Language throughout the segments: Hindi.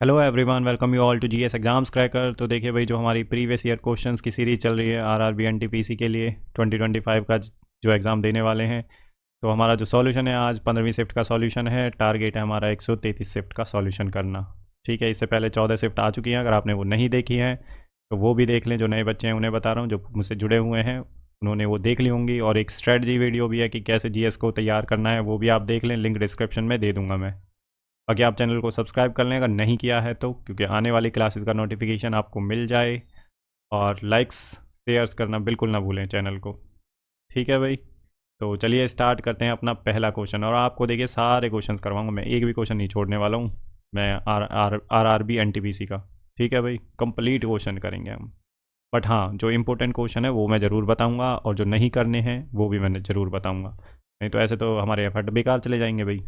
Hello everyone, welcome you all to GS exams cracker. तो देखिए भाई, जो हमारी प्रीवियस ईयर क्वेश्चंस की सीरीज़ चल रही है आरआरबी एनटीपीसी के लिए 2025 का जो एग्ज़ाम देने वाले हैं। तो हमारा जो सॉल्यूशन है आज 15वीं शिफ्ट का सॉल्यूशन है। टारगेट है हमारा 133 शिफ्ट का सॉल्यूशन करना। ठीक है, इससे पहले 14 शिफ्ट आ चुकी हैं। अगर आपने वो नहीं देखी हैं तो वो भी देख लें। जो नए बच्चे हैं उन्हें बता रहा हूँ, जो मुझसे जुड़े हुए हैं उन्होंने वो देख ली होंगी। और एक स्ट्रेटजी वीडियो भी है कि कैसे जीएस को तैयार करना है, वो भी आप देख लें। लिंक डिस्क्रिप्शन में दे दूँगा मैं। बाकी आप चैनल को सब्सक्राइब कर लें अगर नहीं किया है तो, क्योंकि आने वाली क्लासेस का नोटिफिकेशन आपको मिल जाए। और लाइक्स शेयर्स करना बिल्कुल ना भूलें चैनल को। ठीक है भाई, तो चलिए स्टार्ट करते हैं अपना पहला क्वेश्चन। और आपको देखिए सारे क्वेश्चंस करवाऊंगा मैं, एक भी क्वेश्चन नहीं छोड़ने वाला हूँ मैं। R B N T P C का। ठीक है भाई, कंप्लीट क्वेश्चन करेंगे हम। बट हाँ, जो इंपॉर्टेंट क्वेश्चन है वो मैं ज़रूर बताऊँगा, और जो नहीं करने हैं वो भी मैं ज़रूर बताऊँगा। नहीं तो ऐसे तो हमारे एफर्ट बेकार चले जाएंगे भाई।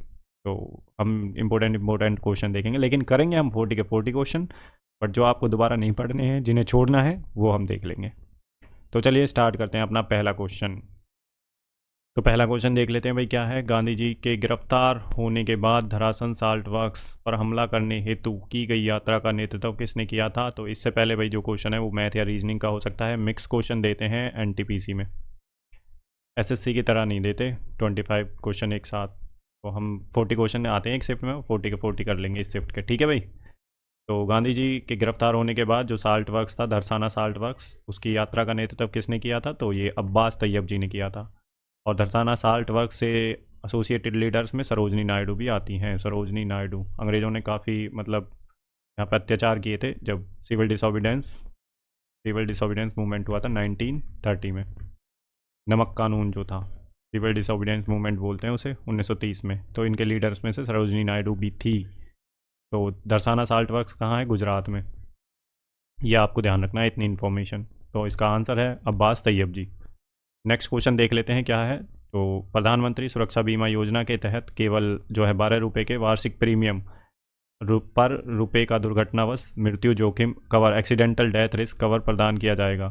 तो हम इंपॉर्टेंट क्वेश्चन देखेंगे, लेकिन करेंगे हम 40 के 40 क्वेश्चन। बट जो आपको दोबारा नहीं पढ़ने हैं, जिन्हें छोड़ना है वो हम देख लेंगे। तो चलिए स्टार्ट करते हैं अपना पहला क्वेश्चन। तो पहला क्वेश्चन देख लेते हैं भाई, क्या है। गांधी जी के गिरफ्तार होने के बाद धरासन साल्ट वर्क्स पर हमला करने हेतु की गई यात्रा का नेतृत्व किसने किया था। तो इससे पहले भाई जो क्वेश्चन है वो मैथ या रीजनिंग का हो सकता है। मिक्स क्वेश्चन देते हैं एनटीपीसी में, एसएससी की तरह नहीं देते 25 क्वेश्चन एक साथ। तो हम 40 क्वेश्चन आते हैं एक शिफ्ट में, 40 के 40 कर लेंगे इस शिफ्ट के। ठीक है भाई। तो गांधी जी के गिरफ्तार होने के बाद जो साल्ट वर्क्स था, धरसाना साल्ट वर्क्स, उसकी यात्रा का नेतृत्व किसने किया था। तो ये अब्बास तैयब जी ने किया था। और धरसाना साल्ट वर्क से एसोसिएटेड लीडर्स में सरोजनी नायडू भी आती हैं। सरोजनी नायडू, अंग्रेज़ों ने काफ़ी मतलब यहाँ पर अत्याचार किए थे जब सिविल डिसोबीडेंस मूवमेंट हुआ था 1930 में। नमक कानून जो था, सिविल डिसोबीडेंस मूवमेंट बोलते हैं उसे, 1930 में। तो इनके लीडर्स में से सरोजनी नायडू भी थी। तो दरसाना साल्ट वर्क्स कहाँ है, गुजरात में। ये आपको ध्यान रखना है, इतनी इन्फॉर्मेशन। तो इसका आंसर है अब्बास तैयब जी। नेक्स्ट क्वेश्चन देख लेते हैं क्या है। तो प्रधानमंत्री सुरक्षा बीमा योजना के तहत केवल जो है 12 रुपये के वार्षिक प्रीमियम पर रुपये का दुर्घटनावश मृत्यु जोखिम cover, accidental death risk cover प्रदान किया जाएगा।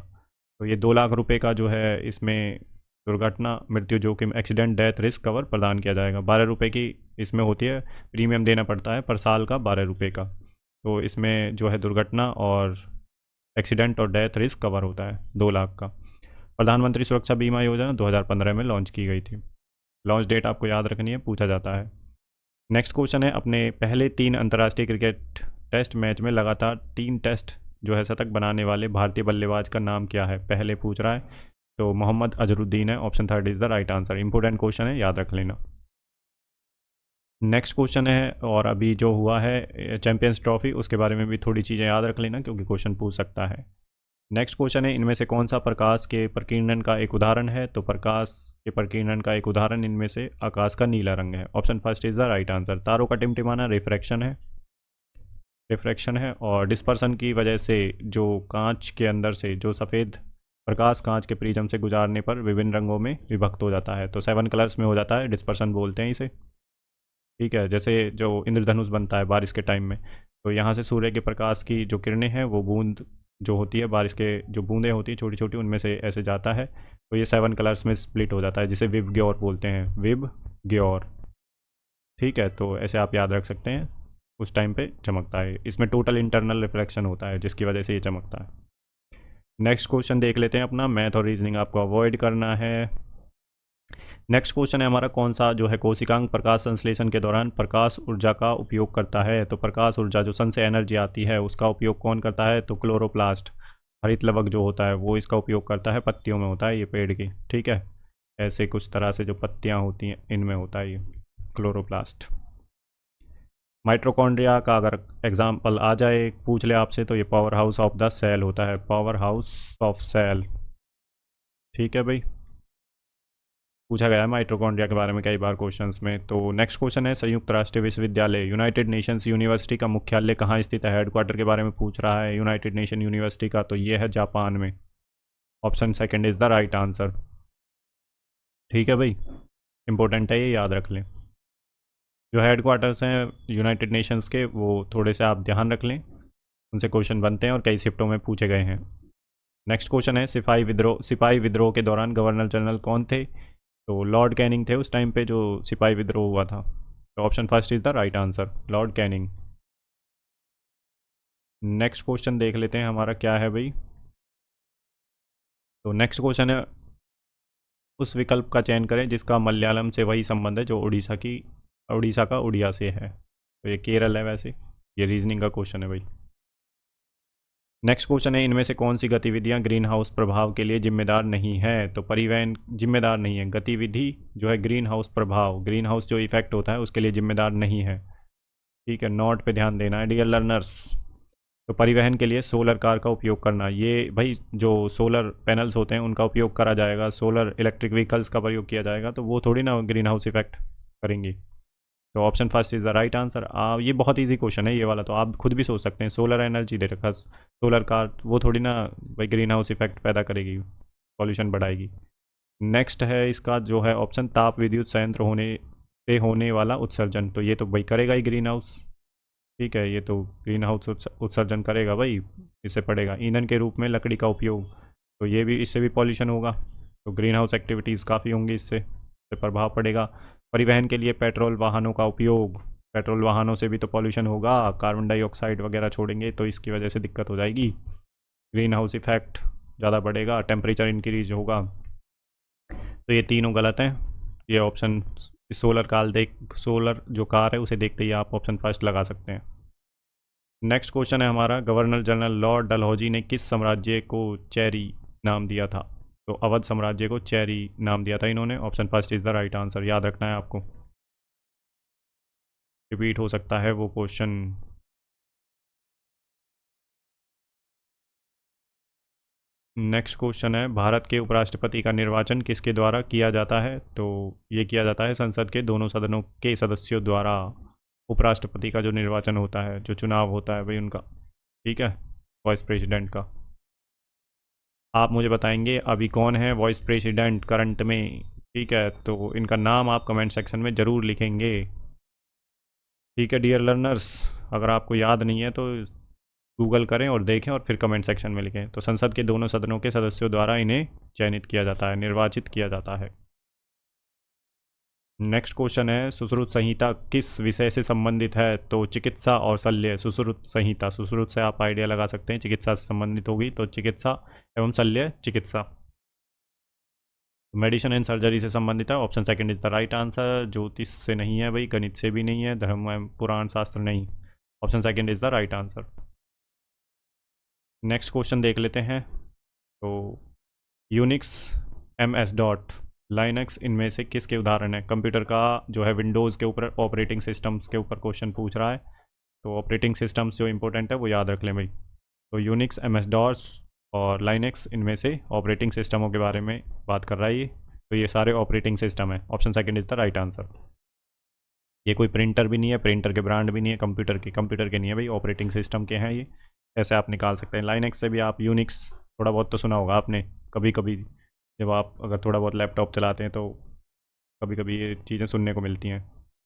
तो ये 2 लाख रुपये का जो है इसमें दुर्घटना मृत्यु जोखिम एक्सीडेंट डेथ रिस्क कवर प्रदान किया जाएगा। 12 रुपये की इसमें होती है, प्रीमियम देना पड़ता है पर साल का 12 रुपये का। तो इसमें जो है दुर्घटना और एक्सीडेंट और डेथ रिस्क कवर होता है 2 लाख का। प्रधानमंत्री सुरक्षा बीमा योजना 2015 में लॉन्च की गई थी। लॉन्च डेट आपको याद रखनी है, पूछा जाता है। नेक्स्ट क्वेश्चन है, अपने पहले 3 अंतर्राष्ट्रीय क्रिकेट टेस्ट मैच में लगातार 3 टेस्ट जो है शतक बनाने वाले भारतीय बल्लेबाज का नाम क्या है। पहले पूछ रहा है, तो मोहम्मद अजरुद्दीन है। Option third is the right answer. Important question है, याद रख लेना। नेक्स्ट क्वेश्चन है, और अभी जो हुआ है चैंपियंस ट्रॉफी, उसके बारे में भी थोड़ी चीज़ें याद रख लेना क्योंकि क्वेश्चन पूछ सकता है। नेक्स्ट क्वेश्चन है, इनमें से कौन सा प्रकाश के प्रकीर्णन का एक उदाहरण है। तो प्रकाश के प्रकीर्णन का एक उदाहरण इनमें से आकाश का नीला रंग है। Option first is the right answer. तारों का टिमटिमाना रिफ्रैक्शन है। और डिस्पर्सन की वजह से जो कांच के अंदर से जो सफ़ेद प्रकाश कांच के प्रिज्म से गुजारने पर विभिन्न रंगों में विभक्त हो जाता है। तो 7 कलर्स में हो जाता है, डिस्पर्सन बोलते हैं इसे। ठीक है, जैसे जो इंद्रधनुष बनता है बारिश के टाइम में, तो यहाँ से सूर्य के प्रकाश की जो किरणें हैं वो बूंद जो होती है, बारिश के जो बूंदें होती हैं छोटी छोटी, उनमें से ऐसे जाता है। तो ये 7 कलर्स में स्प्लिट हो जाता है, जिसे विब ग्योर बोलते हैं, विब ग्योर। ठीक है, तो ऐसे आप याद रख सकते हैं। उस टाइम पे चमकता है, इसमें टोटल इंटरनल रिफ्लेक्शन होता है जिसकी वजह से ये चमकता है। नेक्स्ट क्वेश्चन देख लेते हैं अपना। मैथ और रीजनिंग आपको अवॉइड करना है। नेक्स्ट क्वेश्चन है हमारा, कौन सा जो है कोशिकांग प्रकाश संश्लेषण के दौरान प्रकाश ऊर्जा का उपयोग करता है। तो प्रकाश ऊर्जा जो सन से एनर्जी आती है उसका उपयोग कौन करता है। तो क्लोरोप्लास्ट, हरित लवक जो होता है वो इसका उपयोग करता है। पत्तियों में होता है ये पेड़ की। ठीक है, ऐसे कुछ तरह से जो पत्तियाँ होती हैं इनमें होता है ये क्लोरोप्लास्ट। माइट्रोकॉन्ड्रिया का अगर एग्जाम्पल आ जाए, पूछ ले आपसे, तो ये power house of the cell होता है, पावर हाउस ऑफ सेल। ठीक है भाई, पूछा गया है माइटोकॉन्ड्रिया के बारे में कई बार क्वेश्चंस में। तो नेक्स्ट क्वेश्चन है, संयुक्त राष्ट्र विश्वविद्यालय यूनाइटेड नेशंस यूनिवर्सिटी का मुख्यालय कहाँ स्थित है। हेडक्वार्टर के बारे में पूछ रहा है यूनाइटेड नेशन यूनिवर्सिटी का, तो ये है जापान में। Option second is the right answer. ठीक है भाई, इंपॉर्टेंट है ये, याद रख लें। जो हेडक्वार्टर्स हैं यूनाइटेड नेशंस के वो थोड़े से आप ध्यान रख लें, उनसे क्वेश्चन बनते हैं और कई शिफ्टों में पूछे गए हैं। नेक्स्ट क्वेश्चन है, सिपाही विद्रोह के दौरान गवर्नर जनरल कौन थे। तो लॉर्ड कैनिंग थे उस टाइम पे जो सिपाही विद्रोह हुआ था। तो option first is the right answer, Lord Canning. Next question देख लेते हैं हमारा क्या है भाई। तो नेक्स्ट क्वेश्चन है, उस विकल्प का चयन करें जिसका मलयालम से वही संबंध है जो उड़ीसा का उड़िया से है। तो ये केरल है वैसे। ये रीजनिंग का क्वेश्चन है भाई। नेक्स्ट क्वेश्चन है, इनमें से कौन सी गतिविधियां ग्रीन हाउस प्रभाव के लिए जिम्मेदार नहीं है। तो परिवहन जिम्मेदार नहीं है, गतिविधि जो है ग्रीन हाउस प्रभाव, ग्रीन हाउस जो इफेक्ट होता है उसके लिए जिम्मेदार नहीं है। ठीक है, नोट पे ध्यान देना है डियर लर्नर्स। तो परिवहन के लिए सोलर कार का उपयोग करना, ये भाई जो सोलर पैनल्स होते हैं उनका उपयोग करा जाएगा, सोलर इलेक्ट्रिक व्हीकल्स का प्रयोग किया जाएगा, तो वो थोड़ी ना ग्रीन हाउस इफेक्ट करेंगी। तो option first is the right answer. ये बहुत इजी क्वेश्चन है ये वाला, तो आप खुद भी सोच सकते हैं। सोलर एनर्जी दे रखा, सोलर कार, वो थोड़ी ना भाई ग्रीन हाउस इफेक्ट पैदा करेगी, पॉल्यूशन बढ़ाएगी। नेक्स्ट है इसका जो है ऑप्शन, ताप विद्युत संयंत्र से होने वाला उत्सर्जन। तो ये तो भाई करेगा ही ग्रीन हाउस। ठीक है, ये तो ग्रीन हाउस उत्सर्जन करेगा भाई। इससे पड़ेगा ईंधन के रूप में लकड़ी का उपयोग, तो ये भी, इससे भी पॉल्यूशन होगा। तो ग्रीन हाउस एक्टिविटीज़ काफ़ी होंगी, इससे प्रभाव पड़ेगा। परिवहन के लिए पेट्रोल वाहनों का उपयोग, पेट्रोल वाहनों से भी तो पॉल्यूशन होगा, कार्बन डाइऑक्साइड वगैरह छोड़ेंगे तो इसकी वजह से दिक्कत हो जाएगी, ग्रीन हाउस इफेक्ट ज़्यादा बढ़ेगा, टेम्परेचर इंक्रीज होगा। तो ये तीनों गलत हैं। ये ऑप्शन सोलर जो कार है उसे देखते ही आप ऑप्शन फर्स्ट लगा सकते हैं। नेक्स्ट क्वेश्चन है हमारा, गवर्नर जनरल लॉर्ड डलहौजी ने किस साम्राज्य को चेरी नाम दिया था। तो अवध साम्राज्य को चेरी नाम दिया था इन्होंने। Option first is the right answer, याद रखना है आपको, रिपीट हो सकता है वो क्वेश्चन। नेक्स्ट क्वेश्चन है, भारत के उपराष्ट्रपति का निर्वाचन किसके द्वारा किया जाता है। तो ये किया जाता है संसद के दोनों सदनों के सदस्यों द्वारा। उपराष्ट्रपति का जो निर्वाचन होता है, जो चुनाव होता है भाई उनका, ठीक है, वाइस प्रेसिडेंट का। आप मुझे बताएंगे अभी कौन है वाइस प्रेसिडेंट करंट में। ठीक है, तो इनका नाम आप कमेंट सेक्शन में ज़रूर लिखेंगे। ठीक है डियर लर्नर्स, अगर आपको याद नहीं है तो गूगल करें और देखें और फिर कमेंट सेक्शन में लिखें। तो संसद के दोनों सदनों के सदस्यों द्वारा इन्हें चयनित किया जाता है, निर्वाचित किया जाता है। नेक्स्ट क्वेश्चन है, सुश्रुत संहिता किस विषय से संबंधित है। तो चिकित्सा और शल्य। सुश्रुत संहिता, सुश्रुत से आप आइडिया लगा सकते हैं, चिकित्सा से संबंधित होगी, तो चिकित्सा एवं शल्य चिकित्सा। मेडिसिन एंड सर्जरी से संबंधित है। Option second is the right answer. ज्योतिष से नहीं है भाई, गणित से भी नहीं है, धर्म एवं पुराण शास्त्र नहीं। Option second is the right answer. Next question देख लेते हैं। तो यूनिक्स, MS डॉट, लाइनक्स, इनमें से किसके उदाहरण है। कंप्यूटर का जो है विंडोज़ के ऊपर ऑपरेटिंग सिस्टम्स के ऊपर क्वेश्चन पूछ रहा है, तो ऑपरेटिंग सिस्टम्स जो इंपॉर्टेंट है वो याद रख लें भाई। तो यूनिक्स, MS डॉट्स और लाइनक्स, इनमें से ऑपरेटिंग सिस्टमों के बारे में बात कर रहा है ये। तो ये सारे ऑपरेटिंग सिस्टम है। Option second is the right answer. ये कोई प्रिंटर भी नहीं है, प्रिंटर के ब्रांड भी नहीं है, कंप्यूटर के नहीं है भाई, ऑपरेटिंग सिस्टम के हैं ये। ऐसे आप निकाल सकते हैं। लाइनक्स से भी आप यूनिक्स थोड़ा बहुत तो सुना होगा आपने, कभी कभी जब आप अगर थोड़ा बहुत लैपटॉप चलाते हैं तो कभी कभी ये चीज़ें सुनने को मिलती हैं।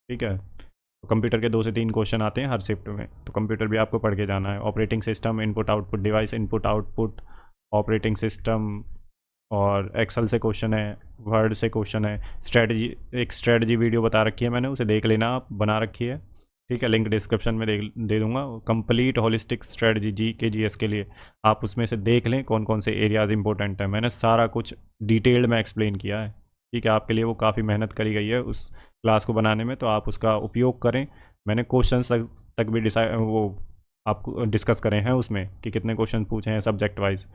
ठीक है, तो कंप्यूटर के 2 से 3 क्वेश्चन आते हैं हर शिफ्ट में, तो कंप्यूटर भी आपको पढ़ के जाना है। Operating system, input output device, input output operating system, और एक्सेल से क्वेश्चन है, वर्ड से क्वेश्चन है, स्ट्रेटजी, एक स्ट्रेटजी वीडियो बता रखी है मैंने, उसे देख लेना, आप बना रखी है। ठीक है, लिंक डिस्क्रिप्शन में दे दूंगा, कंप्लीट होलिस्टिक स्ट्रेटजी GS के लिए। आप उसमें से देख लें कौन कौन से एरियाज इंपॉर्टेंट है, मैंने सारा कुछ डिटेल्ड में एक्सप्लेन किया है। ठीक है, आपके लिए वो काफ़ी मेहनत करी गई है उस क्लास को बनाने में, तो आप उसका उपयोग करें। मैंने क्वेश्चन तक भी वो आपको डिस्कस करे हैं उसमें कि कितने क्वेश्चन पूछे हैं सब्जेक्ट वाइज,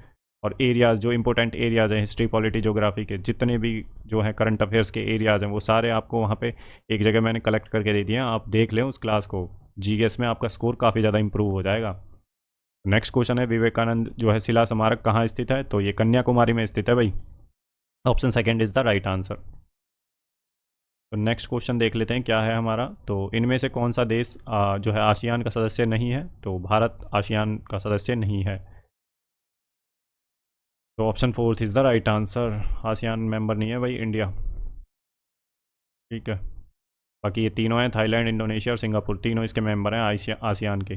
और एरियाज़ जो इंपॉर्टेंट एरियाज़ हैं, हिस्ट्री, पॉलिटी, ज्योग्राफी के जितने भी जो है करंट अफेयर्स के एरियाज़ हैं, वो सारे आपको वहाँ पे एक जगह मैंने कलेक्ट करके दे दिए हैं। आप देख लें उस क्लास को, GS में आपका स्कोर काफ़ी ज़्यादा इंप्रूव हो जाएगा। नेक्स्ट क्वेश्चन है, विवेकानंद जो है शिला स्मारक कहाँ स्थित है। तो ये कन्याकुमारी में स्थित है भाई। Option second is the right answer. तो नेक्स्ट क्वेश्चन देख लेते हैं क्या है हमारा। तो इनमें से कौन सा देश जो है आसियान का सदस्य नहीं है। तो भारत आसियान का सदस्य नहीं है। तो option fourth is the right answer. ASEAN member नहीं है भाई इंडिया। ठीक है, बाकी ये तीनों हैं, थाईलैंड, इंडोनेशिया और सिंगापुर, तीनों इसके मेंबर हैं आसियान के।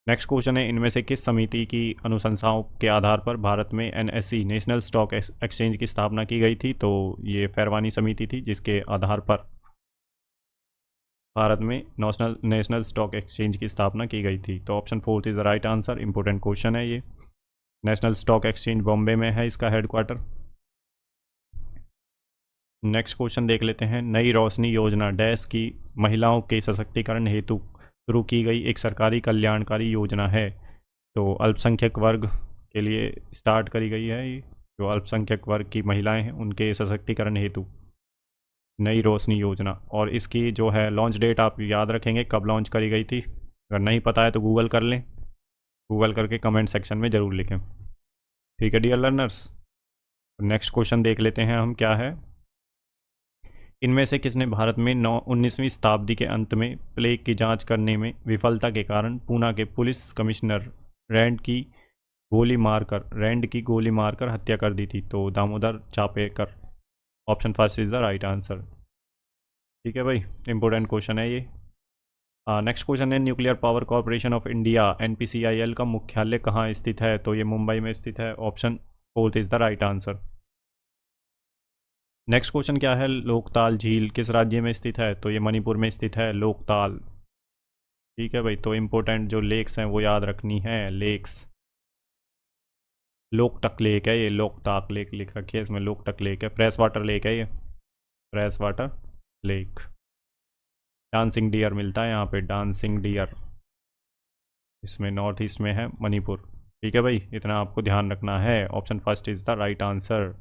नेक्स्ट क्वेश्चन है, इनमें से किस समिति की अनुशंसाओं के आधार पर भारत में NSE, नेशनल स्टॉक एक्सचेंज की स्थापना की गई थी। तो ये फैरवानी समिति थी जिसके आधार पर भारत में नेशनल स्टॉक एक्सचेंज की स्थापना की गई थी? तो option 4 is the right answer. Important question है ये। नेशनल स्टॉक एक्सचेंज बॉम्बे में है इसका हेडक्वार्टर। नेक्स्ट क्वेश्चन देख लेते हैं। नई रोशनी योजना डैश की महिलाओं के सशक्तिकरण हेतु शुरू की गई एक सरकारी कल्याणकारी योजना है? तो अल्पसंख्यक वर्ग के लिए स्टार्ट करी गई है ये, जो अल्पसंख्यक वर्ग की महिलाएं हैं उनके सशक्तिकरण हेतु नई रोशनी योजना। और इसकी जो है लॉन्च डेट आप याद रखेंगे कब लॉन्च करी गई थी। अगर नहीं पता है तो गूगल कर लें, गूगल करके कमेंट सेक्शन में ज़रूर लिखें। ठीक है डियर लर्नर्स। नेक्स्ट क्वेश्चन देख लेते हैं हम क्या है। इनमें से किसने भारत में 19वीं शताब्दी के अंत में प्लेग की जांच करने में विफलता के कारण पूना के पुलिस कमिश्नर रैंड की गोली मारकर हत्या कर दी थी? तो Damodar Chapekar. Option first is the right answer. ठीक है भाई, इंपॉर्टेंट क्वेश्चन है ये। नेक्स्ट क्वेश्चन है nuclear power corporation of India NPCIL का मुख्यालय कहाँ स्थित है? तो ये मुंबई में स्थित है। Option fourth is the right answer. Next question क्या है। लोकताल झील किस राज्य में स्थित है? तो ये मणिपुर में स्थित है लोकताल। ठीक है भाई, तो इम्पोर्टेंट जो लेक्स हैं वो याद रखनी है। लेक्स लोकटक लेक है ये, लोकताक लेक लिख रखी है इसमें, लोकटक लेक है। फ्रेश वाटर लेक है ये, fresh water lake. Dancing dear मिलता है यहाँ पे, डांसिंग डियर इसमें नॉर्थ ईस्ट में है मणिपुर। ठीक है भाई, इतना आपको ध्यान रखना है। Option first is the right answer.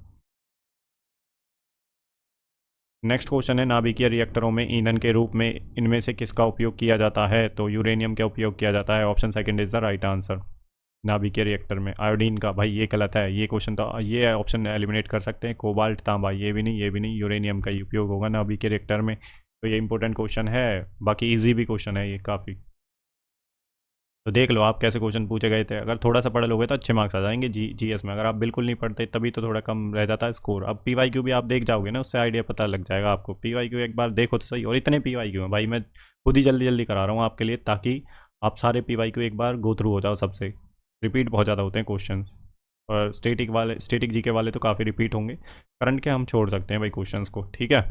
Next question है नाभिकीय रिएक्टरों में ईंधन के रूप में इनमें से किसका उपयोग किया जाता है? तो यूरेनियम का उपयोग किया जाता है। Option second is the right answer. नाभिकीय रिएक्टर में आयोडीन का, भाई ये गलत है ये क्वेश्चन, तो ये ऑप्शन एलिमिनेट कर सकते हैं। कोबाल्ट तांबा ये भी नहीं, ये भी नहीं, यूरेनियम का ही उपयोग होगा नाभिकीय रिएक्टर में। तो ये इंपॉर्टेंट क्वेश्चन है, बाकी ईजी भी क्वेश्चन है ये काफ़ी। तो देख लो आप कैसे क्वेश्चन पूछे गए थे। अगर थोड़ा सा पढ़ लोगे तो अच्छे मार्क्स आ जाएंगे जीएस में। अगर आप बिल्कुल नहीं पढ़ते तभी तो थोड़ा कम रह जाता है स्कोर। अब PYQ भी आप देख जाओगे ना, उससे आइडिया पता लग जाएगा आपको। PYQ एक बार देखो तो सही। और इतने PYQ हैं भाई, मैं खुद ही जल्दी जल्दी करा रहा हूँ आपके लिए, ताकि आप सारे PYQ एक बार गो थ्रू हो जाओ सबसे। रिपीट बहुत ज़्यादा होते हैं क्वेश्चन। और स्टेटिक GK वाले तो काफ़ी रिपीट होंगे। करंट के हम छोड़ सकते हैं भाई क्वेश्चन को। ठीक है,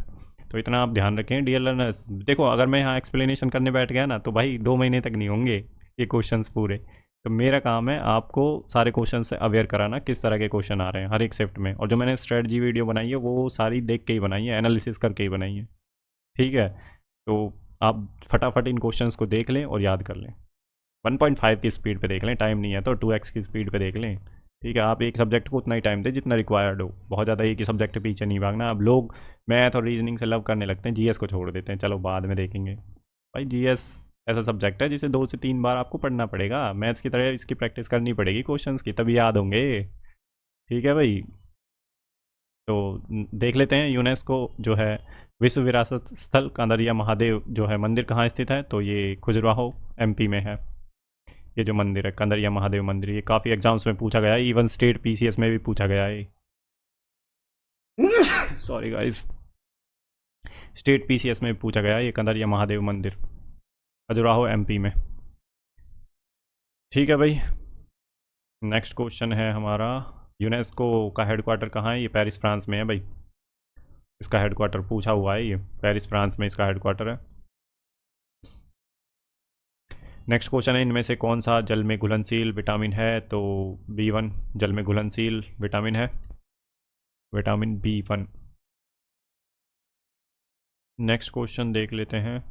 तो इतना आप ध्यान रखें डियर लर्नर्स। देखो अगर मैं यहाँ एक्सप्लेनेशन करने बैठ गया ना तो भाई 2 महीने तक नहीं होंगे ये क्वेश्चंस पूरे। तो मेरा काम है आपको सारे क्वेश्चन से अवेयर कराना किस तरह के क्वेश्चन आ रहे हैं हर एक शिफ्ट में। और जो मैंने स्ट्रेटजी वीडियो बनाई है वो सारी देख के ही बनाई है, एनालिसिस करके ही बनाई है। ठीक है, तो आप फटाफट इन क्वेश्चंस को देख लें और याद कर लें। 1.5 की स्पीड पे देख लें, टाइम नहीं है तो 2x की स्पीड पे देख लें। ठीक है, आप एक सब्जेक्ट को उतना ही टाइम दें जितना रिक्वायर्ड हो। बहुत ज़्यादा एक ही सब्जेक्ट के पीछे नहीं भागना। अब लोग मैथ और रीजनिंग से लव करने लगते हैं, GS को छोड़ देते हैं, चलो बाद में देखेंगे। भाई GS ऐसा सब्जेक्ट है जिसे 2 से 3 बार आपको पढ़ना पड़ेगा। मैथ्स की तरह इसकी प्रैक्टिस करनी पड़ेगी क्वेश्चंस की, तभी याद होंगे। ठीक है भाई, तो देख लेते हैं यूनेस्को जो है विश्व विरासत स्थल कंदरिया महादेव जो है मंदिर कहाँ स्थित है? तो ये खजुराहो MP में है। ये जो मंदिर है कंदरिया महादेव मंदिर, ये काफ़ी एग्जाम्स में पूछा गया है, इवन स्टेट PCS में भी पूछा गया है। सॉरी गाइस, स्टेट PCS में भी पूछा गया है ये कंदरिया महादेव मंदिर, खजुराहो MP में। ठीक है भाई, नेक्स्ट क्वेश्चन है हमारा। यूनेस्को का हेडक्वार्टर कहाँ है? ये पेरिस फ्रांस में है भाई। इसका हेडक्वार्टर पूछा हुआ है, ये पेरिस फ्रांस में इसका हेडक्वार्टर है। नेक्स्ट क्वेश्चन है इनमें से कौन सा जल में घुलनशील विटामिन है? तो B1 जल में घुलनशील विटामिन है, विटामिन B1। नेक्स्ट क्वेश्चन देख लेते हैं।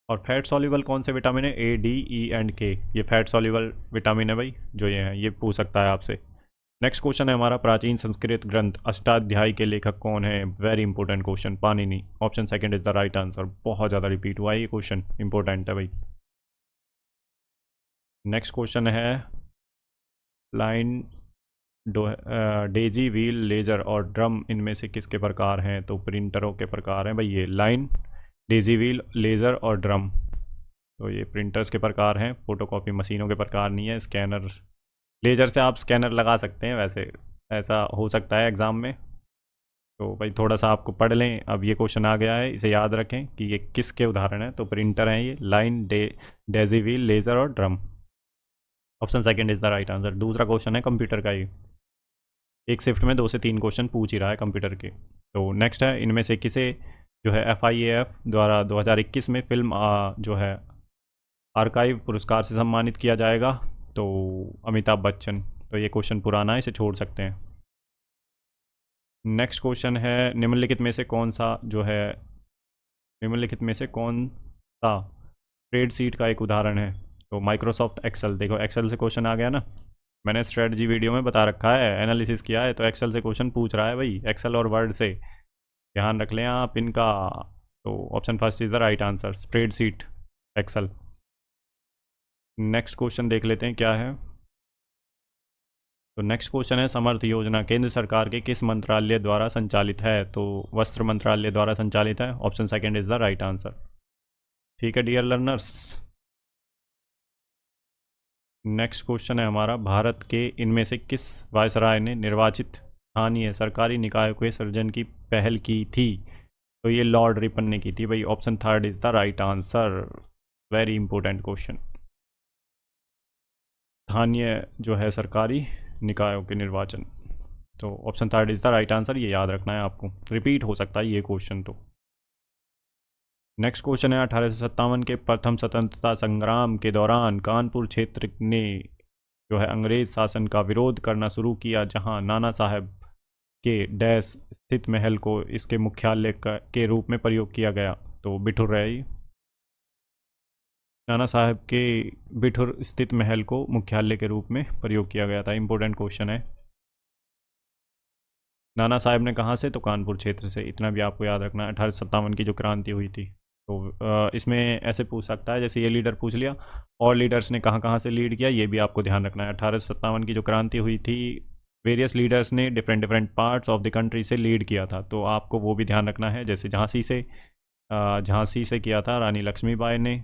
और फैट सॉल्युबल कौन से विटामिन है? A, D, E and K। ये फैट सॉल्युबल विटामिन है भाई, जो ये है, ये पूछ सकता है आपसे। नेक्स्ट क्वेश्चन है हमारा प्राचीन संस्कृत ग्रंथ अष्टाध्यायी के लेखक कौन है? Very important question, Panini. Option second is the right answer. बहुत ज़्यादा रिपीट हुआ है ये क्वेश्चन, इंपॉर्टेंट है भाई। नेक्स्ट क्वेश्चन है लाइन डेजी व्हील लेजर और ड्रम इनमें से किसके प्रकार हैं? तो प्रिंटरों के प्रकार हैं भाई ये। लाइन, डेजी व्हील, लेज़र और ड्रम, तो ये प्रिंटर्स के प्रकार हैं, फोटोकॉपी मशीनों के प्रकार नहीं है। स्कैनर, लेजर से आप स्कैनर लगा सकते हैं वैसे, ऐसा हो सकता है एग्ज़ाम में। तो भाई थोड़ा सा आपको पढ़ लें। अब ये क्वेश्चन आ गया है, इसे याद रखें कि ये किसके उदाहरण है। तो प्रिंटर हैं ये, लाइन, डेजी व्हील, लेज़र और drum. Option second is the right answer. दूसरा क्वेश्चन है कंप्यूटर का, ये एक शिफ्ट में 2 से 3 क्वेश्चन पूछ ही रहा है कंप्यूटर के। तो नेक्स्ट है इनमें से किसे जो है FIAF द्वारा 2021 में फिल्म जो है आर्काइव पुरस्कार से सम्मानित किया जाएगा? तो अमिताभ बच्चन। तो ये क्वेश्चन पुराना है, इसे छोड़ सकते हैं। नेक्स्ट क्वेश्चन है, निम्नलिखित में से कौन सा जो है निम्नलिखित में से कौन सा स्प्रेडशीट का एक उदाहरण है? तो माइक्रोसॉफ्ट एक्सेल। देखो एक्सेल से क्वेश्चन आ गया ना, मैंने स्ट्रेटजी वीडियो में बता रखा है, एनालिसिस किया है, तो एक्सेल से क्वेश्चन पूछ रहा है भाई, एक्सेल और वर्ड से ध्यान रख लें आप इनका। तो option first is the right answer, spreadsheet Excel. Next question देख लेते हैं क्या है। तो नेक्स्ट क्वेश्चन है, समर्थ योजना केंद्र सरकार के किस मंत्रालय द्वारा संचालित है? तो वस्त्र मंत्रालय द्वारा संचालित है, option second is the right answer. ठीक है डियर लर्नर्स। नेक्स्ट क्वेश्चन है हमारा, भारत के इनमें से किस वायसराय ने निर्वाचित स्थानीय सरकारी निकायों के सृजन की पहल की थी? तो ये लॉर्ड रिपन ने की थी भाई, option third is the right answer. Very important question. स्थानीय जो है सरकारी निकायों के निर्वाचन, तो option third is the right answer, ये याद रखना है आपको, रिपीट हो सकता है ये क्वेश्चन। तो नेक्स्ट क्वेश्चन है, 1857 के प्रथम स्वतंत्रता संग्राम के दौरान कानपुर क्षेत्र ने जो है अंग्रेज शासन का विरोध करना शुरू किया, जहां नाना साहब के डैश स्थित महल को इसके मुख्यालय के रूप में प्रयोग किया गया? तो बिठुर रही। नाना साहब के बिठुर स्थित महल को मुख्यालय के रूप में प्रयोग किया गया था, इंपॉर्टेंट क्वेश्चन है। नाना साहब ने कहाँ से? तो कानपुर क्षेत्र से, इतना भी आपको याद रखना है। 1857 की जो क्रांति हुई थी, तो इसमें ऐसे पूछ सकता है, जैसे ये लीडर पूछ लिया, और लीडर्स ने कहाँ कहाँ से लीड किया, ये भी आपको ध्यान रखना है। 1857 की जो क्रांति हुई थी, वेरियस लीडर्स ने different different parts of the country से लीड किया था, तो आपको वो भी ध्यान रखना है। जैसे झांसी से किया था रानी लक्ष्मीबाई ने,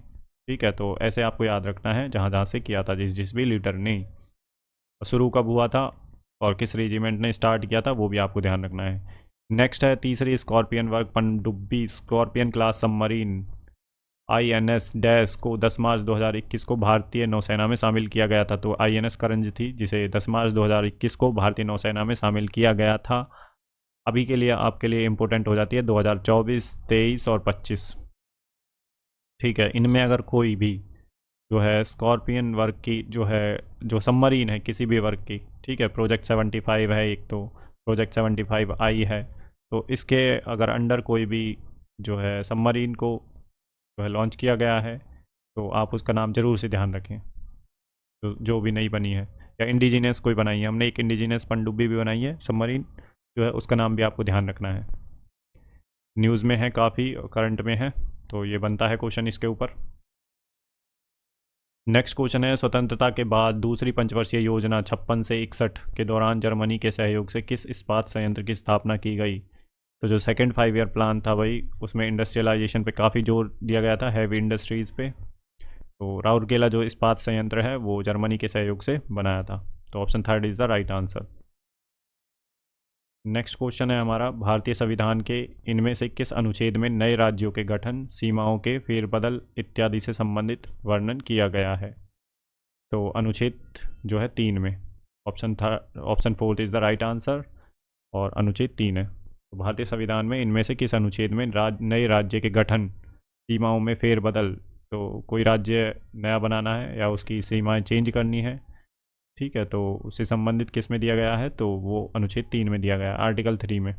ठीक है, तो ऐसे आपको याद रखना है जहाँ जहाँ से किया था जिस जिस भी लीडर ने। शुरू कब हुआ था और किस रेजिमेंट ने स्टार्ट किया था, वो भी आपको ध्यान रखना है। नेक्स्ट है, तीसरी स्कॉर्पियन वर्ग पनडुब्बी scorpion class submarine INS dash को 10 मार्च 2021 को भारतीय नौसेना में शामिल किया गया था। तो INS करंज थी, जिसे 10 मार्च 2021 को भारतीय नौसेना में शामिल किया गया था। अभी के लिए आपके लिए इम्पोर्टेंट हो जाती है 2024, 23 और 25। ठीक है, इनमें अगर कोई भी जो है स्कॉर्पियन वर्ग की जो है जो सबमरीन है किसी भी वर्ग की, ठीक है, प्रोजेक्ट 75 है एक, तो प्रोजेक्ट 75I है, तो इसके अगर अंडर कोई भी जो है सबमरीन को जो है लॉन्च किया गया है, तो आप उसका नाम ज़रूर से ध्यान रखें। तो जो भी नई बनी है या इंडिजिनियस कोई बनाई है, हमने एक इंडिजिनियस पनडुब्बी भी बनाई है सबमरीन, जो है उसका नाम भी आपको ध्यान रखना है। न्यूज़ में है काफ़ी, करंट में है, तो ये बनता है क्वेश्चन इसके ऊपर। नेक्स्ट क्वेश्चन है, स्वतंत्रता के बाद दूसरी पंचवर्षीय योजना 56 से 61 के दौरान जर्मनी के सहयोग से किस इस्पात संयंत्र की स्थापना की गई? तो जो सेकंड 5 ईयर प्लान था भाई, उसमें इंडस्ट्रियलाइजेशन पे काफ़ी जोर दिया गया था, हैवी इंडस्ट्रीज़ पे। तो राउरकेला जो इस्पात संयंत्र है वो जर्मनी के सहयोग से बनाया था, तो option third is the right answer. Next question है हमारा, भारतीय संविधान के इनमें से किस अनुच्छेद में नए राज्यों के गठन, सीमाओं के फेरबदल इत्यादि से संबंधित वर्णन किया गया है? तो अनुच्छेद जो है 3 में, option fourth is the right answer, और अनुच्छेद 3 है। तो भारतीय संविधान में इनमें से किस अनुच्छेद में नए राज्य के गठन, सीमाओं में फेरबदल, तो कोई राज्य नया बनाना है या उसकी सीमाएं चेंज करनी है, ठीक है, तो उससे संबंधित किस में दिया गया है? तो वो अनुच्छेद 3 में दिया गया है, आर्टिकल 3 में।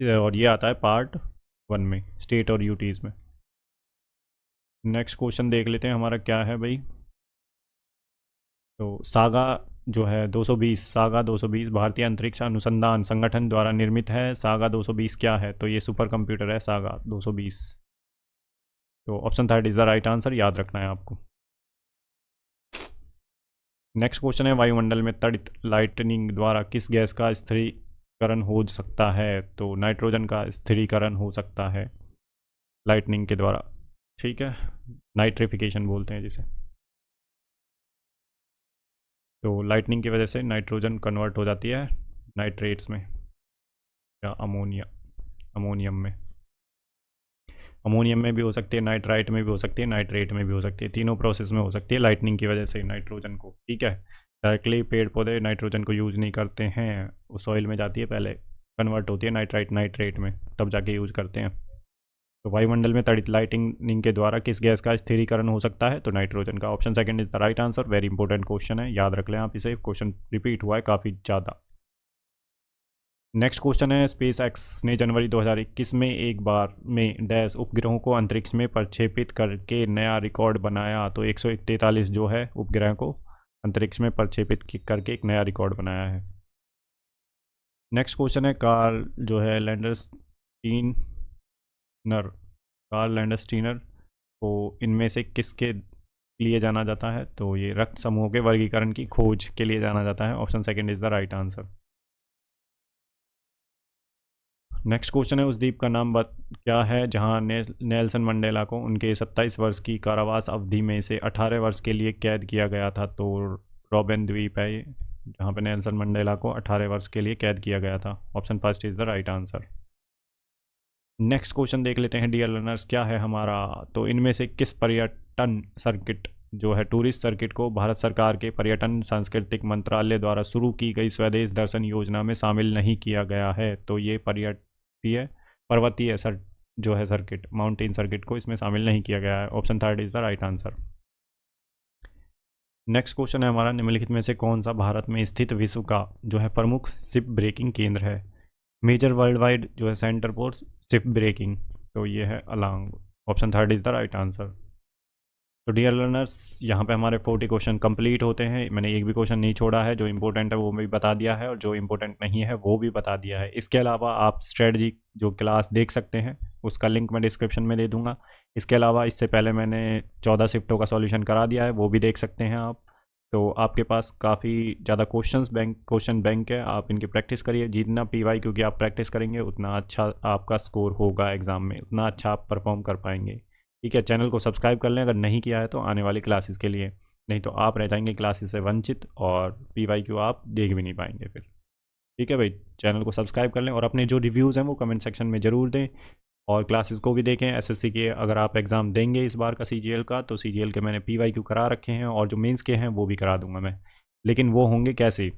और ये आता है पार्ट 1 में, स्टेट और यूटीज़ में। नेक्स्ट क्वेश्चन देख लेते हैं हमारा क्या है भाई। तो सागा जो है 220, सागा 220 भारतीय अंतरिक्ष अनुसंधान संगठन द्वारा निर्मित है। सागा 220 क्या है? तो ये सुपर कंप्यूटर है सागा 220। तो option third is the right answer, याद रखना है आपको। नेक्स्ट क्वेश्चन है, वायुमंडल में तड़ित लाइटनिंग द्वारा किस गैस का स्थिरीकरण हो सकता है? तो नाइट्रोजन का स्थिरीकरण हो सकता है लाइटनिंग के द्वारा, ठीक है, नाइट्रिफिकेशन बोलते हैं जिसे। तो लाइटनिंग की वजह से नाइट्रोजन कन्वर्ट हो जाती है नाइट्रेट्स में या अमोनियम में भी हो सकती है, नाइट्राइट में भी हो सकती है, नाइट्रेट में भी हो सकती है, तीनों प्रोसेस में हो सकती है लाइटनिंग की वजह से नाइट्रोजन को, ठीक है। डायरेक्टली पेड़ पौधे नाइट्रोजन को यूज़ नहीं करते हैं, वो सॉइल में जाती है पहले, कन्वर्ट होती है नाइट्राइट नाइट्रेट में, तब जाके यूज़ करते हैं। तो वायुमंडल में तड़ित लाइटिंग के द्वारा किस गैस का स्थिरीकरण हो सकता है? तो नाइट्रोजन का। Option second is the right answer. Very important question है, याद रख लें आप इसे, क्वेश्चन रिपीट हुआ है काफ़ी ज़्यादा। नेक्स्ट क्वेश्चन है, स्पेस एक्स ने जनवरी 2021 में एक बार में डैश उपग्रहों को अंतरिक्ष में प्रक्षेपित करके नया रिकॉर्ड बनाया। तो 143 जो है उपग्रह को अंतरिक्ष में प्रक्षेपित करके एक नया रिकॉर्ड बनाया है। नेक्स्ट क्वेश्चन है, कार्ल लैंडस्टीनर को इनमें से किसके लिए जाना जाता है? तो ये रक्त समूहों के वर्गीकरण की खोज के लिए जाना जाता है। Option second is the right answer. Next question है, उस द्वीप का नाम क्या है जहां नेल्सन मंडेला को उनके 27 वर्ष की कारावास अवधि में से 18 वर्ष के लिए कैद किया गया था? तो रॉबिन द्वीप है ये, जहाँ पे नेल्सन मंडेला को 18 वर्ष के लिए कैद किया गया था। Option first is the right answer. Next question देख लेते हैं डियर लर्नर्स, क्या है हमारा? तो इनमें से किस पर्यटन सर्किट जो है टूरिस्ट सर्किट को भारत सरकार के पर्यटन सांस्कृतिक मंत्रालय द्वारा शुरू की गई स्वदेश दर्शन योजना में शामिल नहीं किया गया है? तो ये पर्वतीय जो है सर्किट, माउंटेन सर्किट को इसमें शामिल नहीं किया गया है। Option third is the right answer. Next question है हमारा, निम्नलिखित में से कौन सा भारत में स्थित विश्व का जो है प्रमुख शिप ब्रेकिंग केंद्र है? मेजर वर्ल्ड वाइड जो है सेंटर फॉर शिप ब्रेकिंग, तो ये है along. Option third is the right answer. तो डियर लर्नर्स, यहाँ पे हमारे 40 क्वेश्चन कंप्लीट होते हैं। मैंने एक भी क्वेश्चन नहीं छोड़ा है, जो इंपॉर्टेंट है वो भी बता दिया है और जो इंपॉर्टेंट नहीं है वो भी बता दिया है। इसके अलावा आप स्ट्रेटजी जो क्लास देख सकते हैं, उसका लिंक मैं डिस्क्रिप्शन में दे दूँगा। इसके अलावा इससे पहले मैंने 14 शिफ्टों का सॉल्यूशन करा दिया है, वो भी देख सकते हैं आप। तो आपके पास काफ़ी ज़्यादा क्वेश्चन बैंक है, आप इनकी प्रैक्टिस करिए। जितना PY क्योंकि आप प्रैक्टिस करेंगे उतना अच्छा आपका स्कोर होगा एग्ज़ाम में, उतना अच्छा आप परफॉर्म कर पाएंगे। ठीक है, चैनल को सब्सक्राइब कर लें अगर नहीं किया है तो आने वाली क्लासेस के लिए, नहीं तो आप रह जाएंगे क्लासेस से वंचित और PYQ आप देख भी नहीं पाएंगे फिर। ठीक है भाई, चैनल को सब्सक्राइब कर लें और अपने जो रिव्यूज़ हैं वो कमेंट सेक्शन में ज़रूर दें और क्लासेस को भी देखें। SSC के अगर आप एग्ज़ाम देंगे इस बार का CGL का, तो CGL के मैंने PYQ करा रखे हैं और जो मेंस के हैं वो भी करा दूंगा मैं। लेकिन वो होंगे कैसे?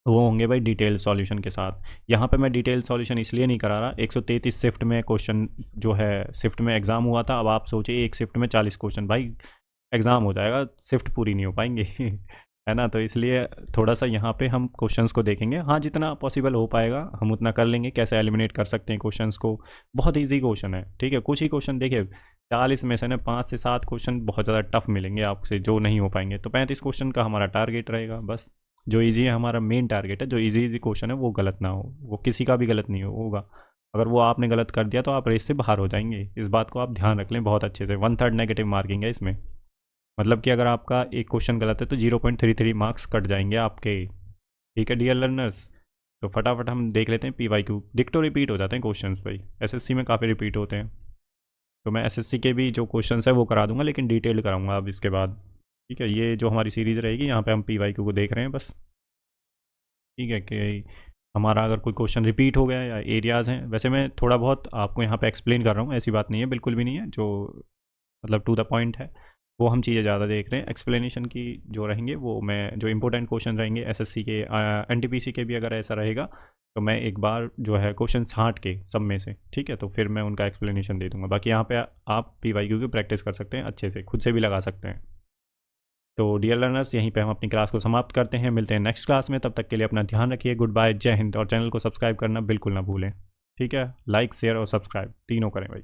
वो होंगे भाई डिटेल सॉल्यूशन के साथ। यहाँ पे मैं डिटेल सॉल्यूशन इसलिए नहीं करा रहा, 133 शिफ्ट में क्वेश्चन जो है शिफ्ट में एग्ज़ाम हुआ था। अब आप सोचिए एक शिफ्ट में 40 क्वेश्चन, भाई एग्ज़ाम हो जाएगा, शिफ्ट पूरी नहीं हो पाएंगे है ना। तो इसलिए थोड़ा सा यहाँ पे हम क्वेश्चंस को देखेंगे। हाँ, जितना पॉसिबल हो पाएगा हम उतना कर लेंगे। कैसे एलिमिनेट कर सकते हैं क्वेश्चंस को, बहुत ईजी क्वेश्चन है। ठीक है, कुछ ही क्वेश्चन देखिए, 40 में से ना 5 से 7 क्वेश्चन बहुत ज़्यादा टफ मिलेंगे आपसे जो नहीं हो पाएंगे। तो 35 क्वेश्चन का हमारा टारगेट रहेगा बस। जो ईजी है हमारा मेन टारगेट है, जो ईजी क्वेश्चन है वो गलत ना हो, वो किसी का भी गलत नहीं होगा। अगर वो आपने गलत कर दिया तो आप रेस से बाहर हो जाएंगे। इस बात को आप ध्यान रख लें बहुत अच्छे से। 1/3 नेगेटिव मार्किंग है इसमें, मतलब कि अगर आपका एक क्वेश्चन गलत है तो 0.33 मार्क्स कट जाएंगे आपके। ठीक है डियर लर्नर्स, तो फटाफट हम देख लेते हैं PYQ। डिक्टो रिपीट हो जाते हैं क्वेश्चंस भाई, SSC में काफ़ी रिपीट होते हैं। तो मैं SSC के भी जो क्वेश्चंस है वो करा दूंगा, लेकिन डिटेल कराऊंगा अब इसके बाद। ठीक है, ये जो हमारी सीरीज़ रहेगी यहाँ पे हम PYQ को देख रहे हैं बस। ठीक है कि हमारा अगर कोई क्वेश्चन रिपीट हो गया या एरियाज़ हैं, वैसे मैं थोड़ा बहुत आपको यहाँ पे एक्सप्लेन कर रहा हूँ, ऐसी बात नहीं है, बिल्कुल भी नहीं है। जो मतलब टू द पॉइंट है वो हम चीज़ें ज़्यादा देख रहे हैं। एक्सप्लेनेशन की जो रहेंगे वो मैं, जो इंपॉर्टेंट क्वेश्चन रहेंगे SSC के, NTPC के भी अगर ऐसा रहेगा तो मैं एक बार जो है क्वेश्चन छांट के सब में से, ठीक है, तो फिर मैं उनका एक्सप्लेनेशन दे दूंगा। बाकी यहाँ पे आप PYQ की प्रैक्टिस कर सकते हैं अच्छे से, खुद से भी लगा सकते हैं। तो डियर लर्नर्स, यहीं पे हम अपनी क्लास को समाप्त करते हैं। मिलते हैं नेक्स्ट क्लास में, तब तक के लिए अपना ध्यान रखिए। गुड बाय, जय हिंद। और चैनल को सब्सक्राइब करना बिल्कुल ना भूलें। ठीक है, लाइक शेयर और सब्सक्राइब तीनों करें भाई।